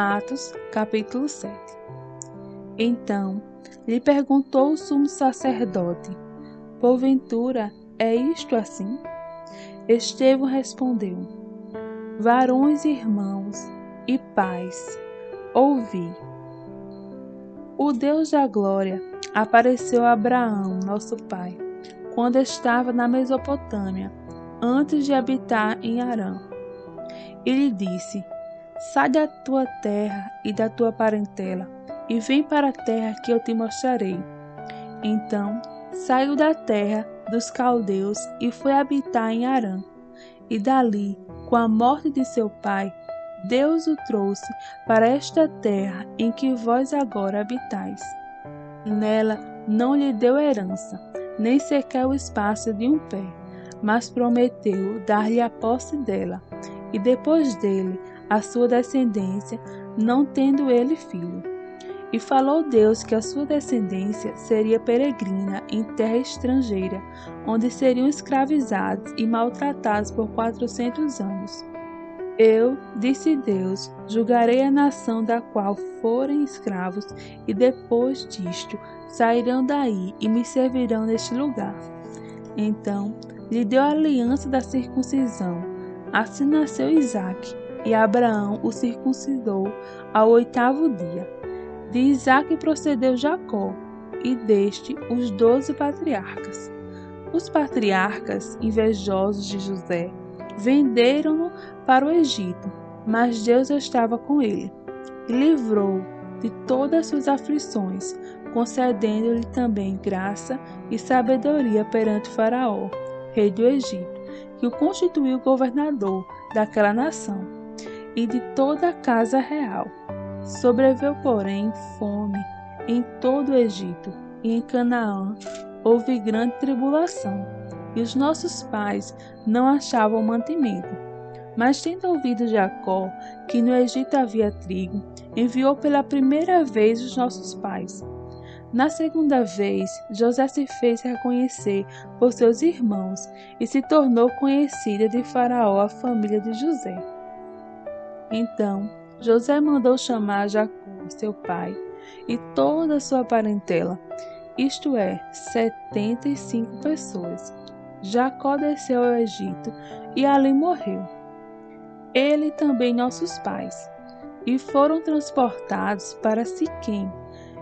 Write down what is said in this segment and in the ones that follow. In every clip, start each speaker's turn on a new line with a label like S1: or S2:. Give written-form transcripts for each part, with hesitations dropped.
S1: Atos, capítulo 7. Então lhe perguntou o sumo sacerdote: porventura é isto assim? Estevão respondeu: varões e irmãos e pais, ouvi. O Deus da glória apareceu a Abraão, nosso pai, quando estava na Mesopotâmia, antes de habitar em Harã. E lhe disse: sai da tua terra e da tua parentela, e vem para a terra que eu te mostrarei. Então saiu da terra dos caldeus e foi habitar em Harã. E dali, com a morte de seu pai, Deus o trouxe para esta terra em que vós agora habitais. Nela não lhe deu herança, nem sequer o espaço de um pé, mas prometeu dar-lhe a posse dela, e depois dele a sua descendência, não tendo ele filho. E falou Deus que a sua descendência seria peregrina em terra estrangeira, onde seriam escravizados e maltratados por 400 anos. Eu, disse Deus, julgarei a nação da qual forem escravos, e depois disto sairão daí e me servirão neste lugar. Então lhe deu a aliança da circuncisão. Assim nasceu Isaque, e Abraão o circuncidou ao 8º dia. De Isaque procedeu Jacó, e deste os 12 patriarcas. Os patriarcas, invejosos de José, venderam-no para o Egito, mas Deus estava com ele, e livrou de todas as suas aflições, concedendo-lhe também graça e sabedoria perante Faraó, rei do Egito, que o constituiu governador daquela nação, e de toda a casa real. Sobreveio, porém, fome em todo o Egito, e em Canaã houve grande tribulação, e os nossos pais não achavam mantimento. Mas tendo ouvido Jacó que no Egito havia trigo, enviou pela primeira vez os nossos pais. Na segunda vez, José se fez reconhecer por seus irmãos, e se tornou conhecida de Faraó a família de José. Então José mandou chamar Jacó, seu pai, e toda a sua parentela, isto é, 75 pessoas. Jacó desceu ao Egito e ali morreu. Ele e também nossos pais, e foram transportados para Siquém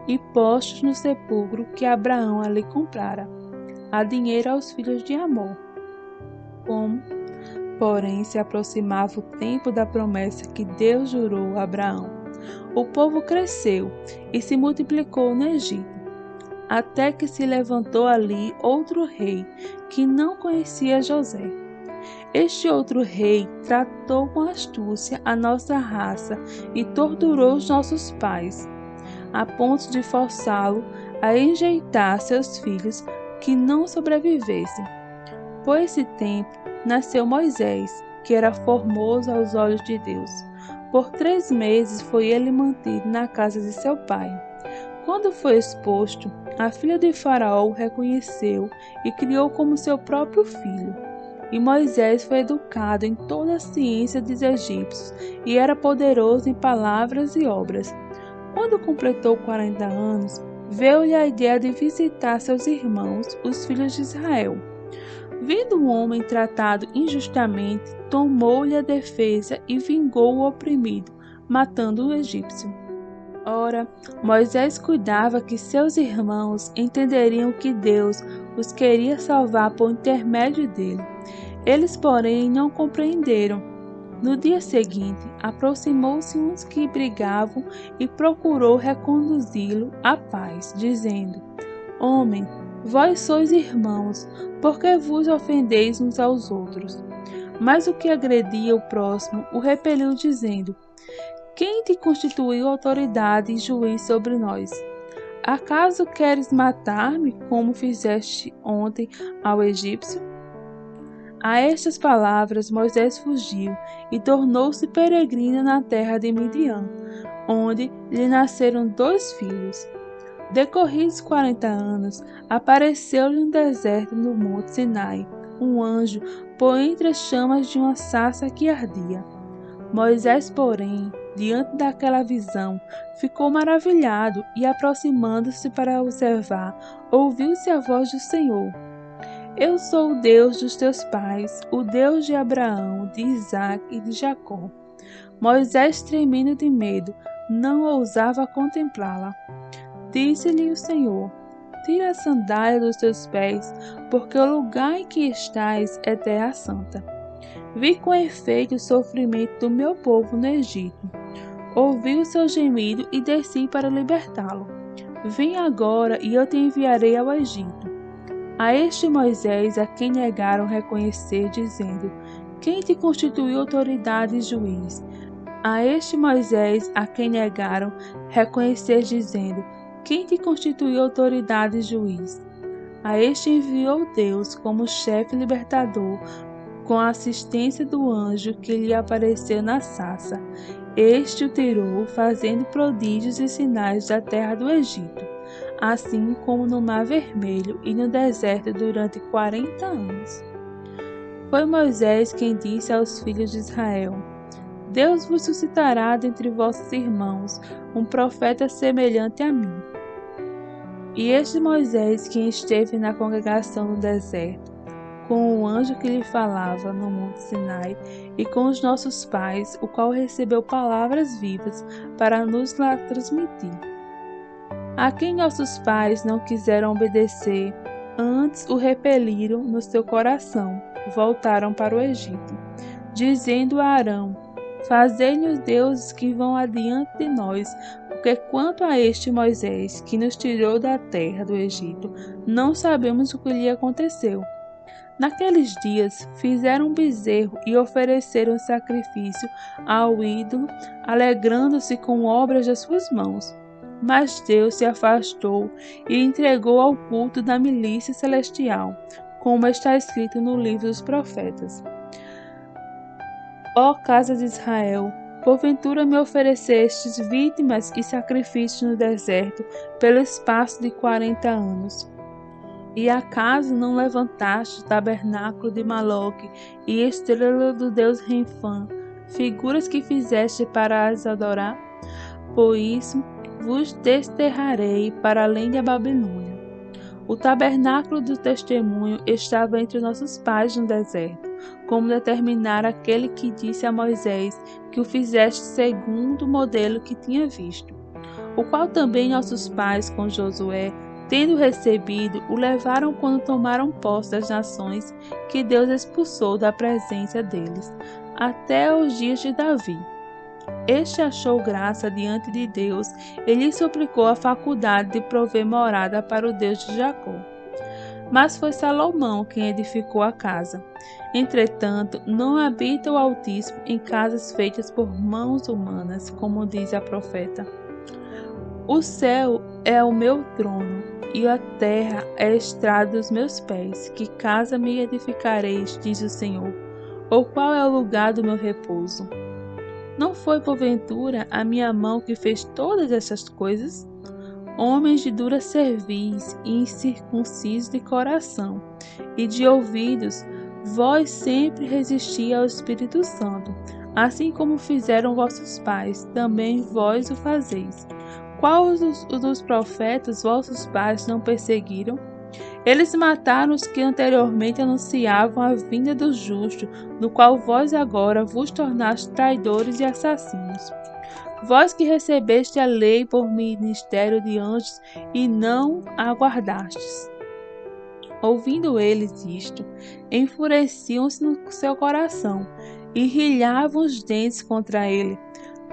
S1: e postos no sepulcro que Abraão ali comprara, a dinheiro aos filhos de Amor. Como, porém, se aproximava o tempo da promessa que Deus jurou a Abraão, o povo cresceu e se multiplicou no Egito, até que se levantou ali outro rei que não conhecia José. Este outro rei tratou com astúcia a nossa raça e torturou os nossos pais, a ponto de forçá-lo a enjeitar seus filhos que não sobrevivessem. Por esse tempo nasceu Moisés, que era formoso aos olhos de Deus. Por 3 meses foi ele mantido na casa de seu pai. Quando foi exposto, a filha de Faraó o reconheceu e criou como seu próprio filho. E Moisés foi educado em toda a ciência dos egípcios e era poderoso em palavras e obras. Quando completou 40 anos, veio-lhe a ideia de visitar seus irmãos, os filhos de Israel. Vendo um homem tratado injustamente, tomou-lhe a defesa e vingou o oprimido, matando o egípcio. Ora, Moisés cuidava que seus irmãos entenderiam que Deus os queria salvar por intermédio dele. Eles, porém, não compreenderam. No dia seguinte, aproximou-se uns que brigavam e procurou reconduzi-lo à paz, dizendo: homem, vós sois irmãos, por que vos ofendeis uns aos outros? Mas o que agredia o próximo o repeliu, dizendo: quem te constituiu autoridade e juiz sobre nós? Acaso queres matar-me, como fizeste ontem ao egípcio? A estas palavras Moisés fugiu e tornou-se peregrino na terra de Midian, onde lhe nasceram 2 filhos. Decorridos 40 anos, apareceu-lhe no deserto no monte Sinai um anjo por entre as chamas de uma sarça que ardia. Moisés, porém, diante daquela visão, ficou maravilhado e, aproximando-se para observar, ouviu-se a voz do Senhor: Eu sou o Deus dos teus pais, o Deus de Abraão, de Isaque e de Jacó. Moisés, tremendo de medo, não ousava contemplá-la. Disse-lhe o Senhor: Tira a sandália dos teus pés, porque o lugar em que estás é terra santa. Vi com efeito o sofrimento do meu povo no Egito. Ouvi o seu gemido e desci para libertá-lo. Vem agora e eu te enviarei ao Egito. A este Moisés a quem negaram reconhecer, dizendo: Quem te constituiu autoridade e juiz? A este Moisés a quem negaram reconhecer, dizendo: Quem te constituiu autoridade e juiz? A este enviou Deus como chefe libertador, com a assistência do anjo que lhe apareceu na sarça. Este o tirou, fazendo prodígios e sinais da terra do Egito, assim como no Mar Vermelho e no deserto durante 40 anos. Foi Moisés quem disse aos filhos de Israel: Deus vos suscitará dentre vossos irmãos um profeta semelhante a mim. E este Moisés quem esteve na congregação no deserto, com o anjo que lhe falava no monte Sinai, e com os nossos pais, o qual recebeu palavras vivas para nos lá transmitir. A quem nossos pais não quiseram obedecer, antes o repeliram no seu coração, voltaram para o Egito, dizendo a Arão: Fazei-nos deuses que vão adiante de nós, porque quanto a este Moisés, que nos tirou da terra do Egito, não sabemos o que lhe aconteceu. Naqueles dias fizeram um bezerro e ofereceram sacrifício ao ídolo, alegrando-se com obras das suas mãos. Mas Deus se afastou e entregou ao culto da milícia celestial, como está escrito no livro dos profetas. Ó casa de Israel, porventura me oferecestes vítimas e sacrifícios no deserto pelo espaço de 40 anos. E acaso não levantaste o tabernáculo de Maloque e estrela do deus Renfã, figuras que fizeste para as adorar? Por isso vos desterrarei para além da Babilônia. O tabernáculo do testemunho estava entre nossos pais no deserto, como determinara aquele que disse a Moisés que o fizeste segundo o modelo que tinha visto, o qual também nossos pais com Josué, tendo recebido, o levaram quando tomaram posse das nações que Deus expulsou da presença deles, até os dias de Davi. Este achou graça diante de Deus e lhe suplicou a faculdade de prover morada para o Deus de Jacó. Mas foi Salomão quem edificou a casa. Entretanto, não habita o Altíssimo em casas feitas por mãos humanas, como diz a profeta. O céu é o meu trono, e a terra é a estrada dos meus pés. Que casa me edificareis, diz o Senhor? Ou qual é o lugar do meu repouso? Não foi, porventura, a minha mão que fez todas essas coisas? Homens de dura cerviz e incircuncisos de coração e de ouvidos, vós sempre resisti ao Espírito Santo, assim como fizeram vossos pais, também vós o fazeis. Qual dos profetas vossos pais não perseguiram? Eles mataram os que anteriormente anunciavam a vinda do justo, do qual vós agora vos tornaste traidores e assassinos. Vós que recebeste a lei por ministério de anjos e não a guardastes. Ouvindo eles isto, enfureciam-se no seu coração e rilhavam os dentes contra ele.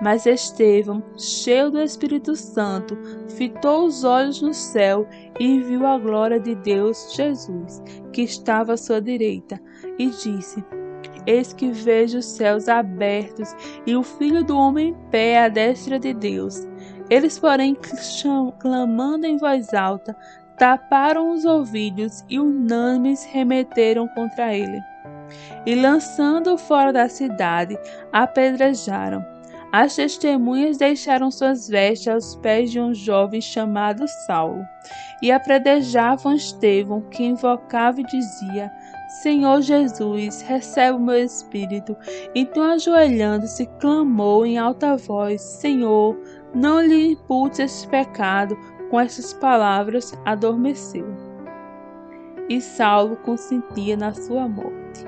S1: Mas Estevão, cheio do Espírito Santo, fitou os olhos no céu e viu a glória de Deus Jesus, que estava à sua direita, e disse: Eis que vejo os céus abertos e o Filho do Homem em pé à destra de Deus. Eles, porém, clamando em voz alta, taparam os ouvidos e unânimes remeteram contra ele. E lançando-o fora da cidade, apedrejaram. As testemunhas deixaram suas vestes aos pés de um jovem chamado Saulo, e apedrejavam Estevão, que invocava e dizia: Senhor Jesus, recebe o meu espírito. Então, ajoelhando-se, clamou em alta voz: Senhor, não lhe imputes esse pecado. Com essas palavras, adormeceu. E Saulo consentia na sua morte.